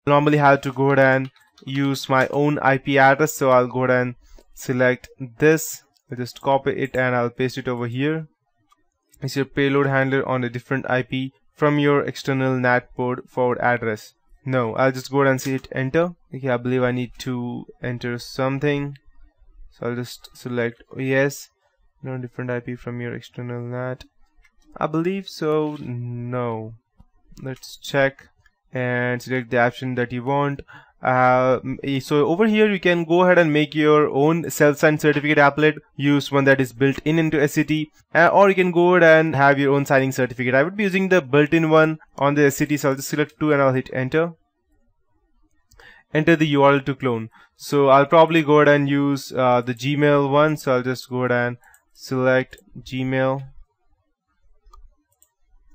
normally have to go ahead and use my own IP address, so I'll go ahead and select this. I'll just copy it and I'll paste it over here. It's your payload handler on a different IP from your external NAT port forward address. No, I'll just go ahead and hit enter. Okay, I believe I need to enter something, so I'll just select yes. No, different IP from your external NAT. I believe so. No. Let's check and select the option that you want. So over here you can go ahead and make your own self-signed certificate applet. Use one that is built in into SCT, or you can go ahead and have your own signing certificate. I would be using the built-in one on the SCT, so I'll just select 2 and I'll hit enter. Enter the URL to clone. So I'll probably go ahead and use the Gmail one, so I'll just go ahead and select Gmail.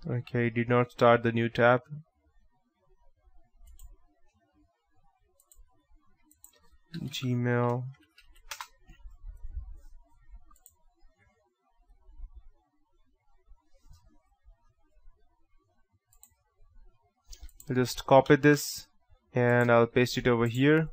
Okay, did not start the new tab. Gmail. I'll just copy this and I'll paste it over here.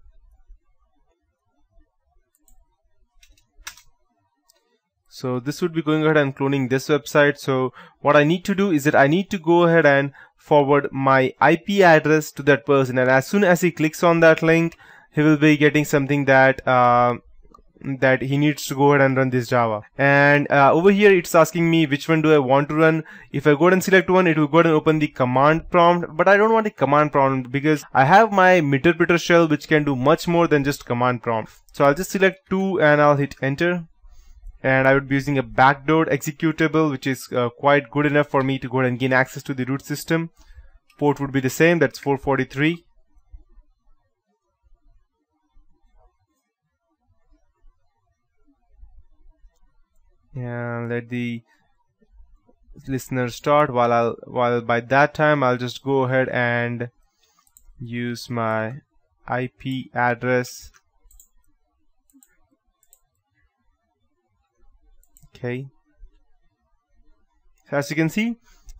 So this would be going ahead and cloning this website. So what I need to do is that I need to go ahead and forward my IP address to that person, and as soon as he clicks on that link, he will be getting something that that he needs to go ahead and run this Java. And over here it's asking me which one do I want to run. If I go ahead and select one, it will go ahead and open the command prompt, but I don't want a command prompt because I have my interpreter shell which can do much more than just command prompt. So I'll just select 2 and I'll hit enter. And I would be using a backdoor executable, which is quite good enough for me to go ahead and gain access to the root system. Port would be the same, that's 443. And let the listener start. While by that time I'll just go ahead and use my IP address. Okay. So as you can see,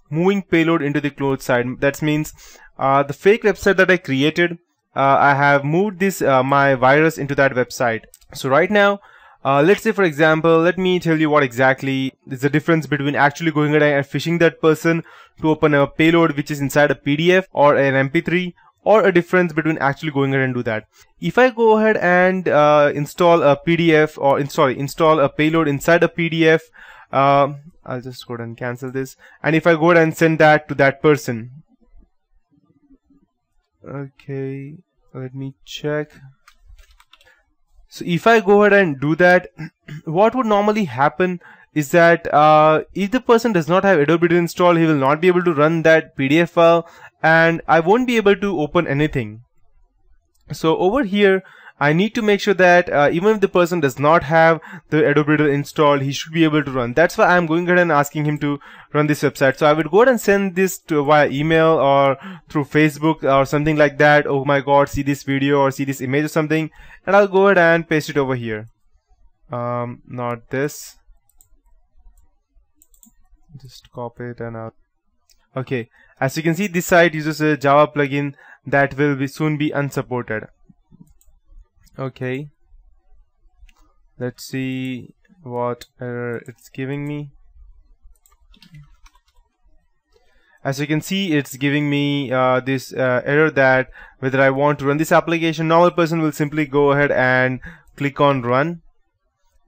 moving payload into the closed side. That means the fake website that I created, I have moved this my virus into that website. So right now, let's say for example, let me tell you what exactly is the difference between actually going ahead and phishing that person to open a payload which is inside a PDF or an MP3, or a difference between actually going ahead and do that. If I go ahead and install a PDF or install a payload inside a PDF, I'll just go ahead and cancel this. And if I go ahead and send that to that person, okay, let me check. So if I go ahead and do that, what would normally happen is that if the person does not have Adobe Reader installed, he will not be able to run that PDF file, and I won't be able to open anything. So over here, I need to make sure that even if the person does not have the Adobe Reader installed, he should be able to run. That's why I'm going ahead and asking him to run this website. So I would go ahead and send this to via email or through Facebook or something like that. Oh my god, see this video or see this image or something, and I'll go ahead and paste it over here. Not this. Just copy it and out. Okay, as you can see, this site uses a Java plugin that will soon be unsupported. Okay, let's see what error it's giving me. As you can see, it's giving me this error that whether I want to run this application. Normal person will simply go ahead and click on run,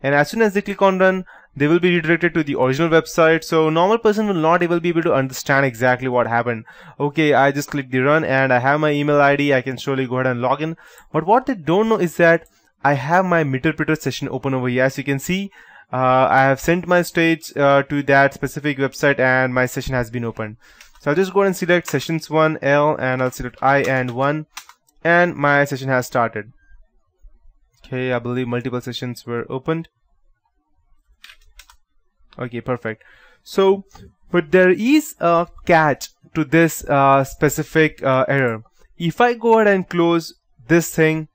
and as soon as they click on run, they will be redirected to the original website. So normal person will not be able to understand exactly what happened. Okay, I just clicked the run and I have my email ID. I can surely go ahead and log in. But what they don't know is that I have my interpreter session open over here. As you can see, I have sent my stage to that specific website and my session has been opened. So I'll just go ahead and select sessions 1 L and I'll select I and 1, and my session has started. Okay, I believe multiple sessions were opened. Okay, perfect. So, but there is a catch to this specific error. If I go ahead and close this thing,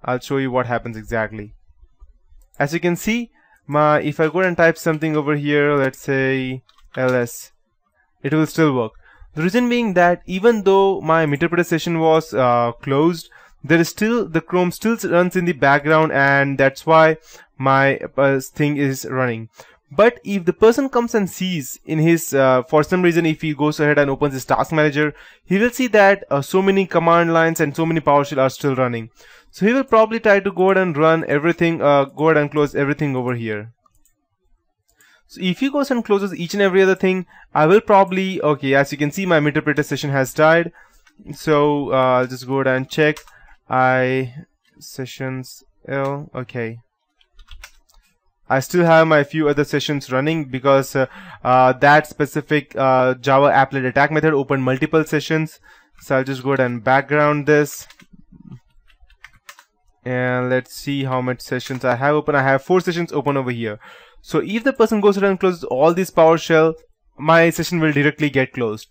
I'll show you what happens exactly. As you can see, if I go ahead and type something over here, let's say ls, it will still work. The reason being that even though my Meterpreter session was closed, there is still the Chrome still runs in the background, and that's why my thing is running. But if the person comes and sees in his for some reason, if he goes ahead and opens his task manager, he will see that so many command lines and so many PowerShell are still running. So he will probably try to go ahead and run everything, go ahead and close everything over here. So if he goes and closes each and every other thing, I will probably, okay, as you can see, my Meterpreter session has died. So I'll just go ahead and check sessions L. Okay, I still have my few other sessions running because that specific Java applet attack method opened multiple sessions. So I'll just go ahead and background this. And let's see how much sessions I have open. I have 4 sessions open over here. So if the person goes ahead and closes all these PowerShell, my session will directly get closed.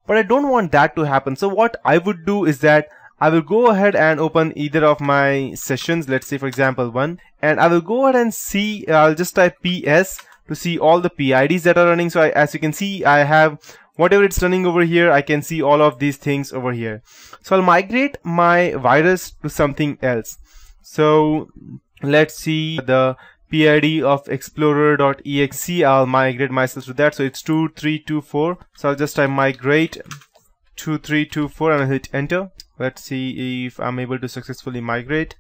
But I don't want that to happen. So what I would do is that I will go ahead and open either of my sessions. Let's say for example 1, and I will go ahead and see, I'll just type PS to see all the PIDs that are running. So as you can see, I have whatever it's running over here. I can see all of these things over here. So I'll migrate my virus to something else. So let's see the PID of explorer.exe. I'll migrate myself to that. So it's 2324. So I'll just type migrate 2324 and I'll hit enter. Let's see if I'm able to successfully migrate.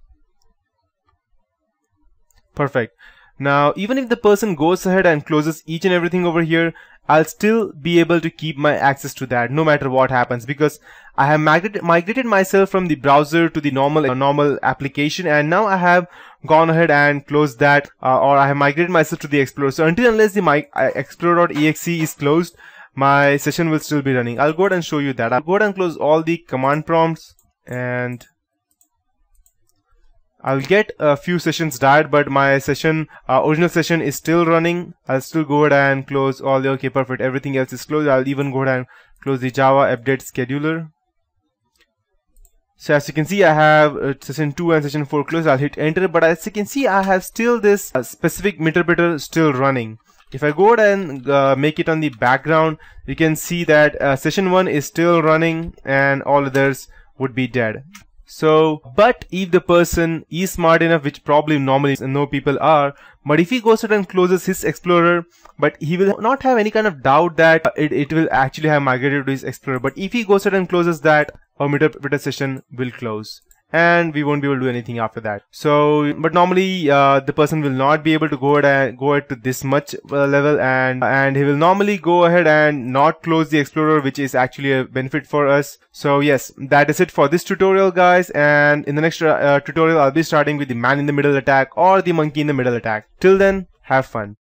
Perfect. Now, even if the person goes ahead and closes each and everything over here, I'll still be able to keep my access to that no matter what happens, because I have migrated myself from the browser to the normal application, and now I have gone ahead and closed that, or I have migrated myself to the Explorer. So until unless the explorer.exe is closed, my session will still be running. I'll go ahead and show you that. I'll go ahead and close all the command prompts, and I'll get a few sessions died, but my session, original session is still running. I'll still go ahead and close all the, okay, perfect. Everything else is closed. I'll even go ahead and close the Java update scheduler. So as you can see, I have session 2 and session 4 closed. I'll hit enter, but as you can see, I have still this specific Meterpreter still running. If I go ahead and make it on the background, you can see that session 1 is still running and all others would be dead. So, but if the person is smart enough, which probably normally no people are, but if he goes ahead and closes his Explorer, but he will not have any kind of doubt that it will actually have migrated to his Explorer. But if he goes ahead and closes that, our Meterpreter session will close, and we won't be able to do anything after that. So, but normally the person will not be able to go ahead to this much level, and he will normally go ahead and not close the Explorer, which is actually a benefit for us. So yes, that is it for this tutorial, guys, and in the next tutorial I'll be starting with the man in the middle attack or the monkey in the middle attack. Till then, have fun.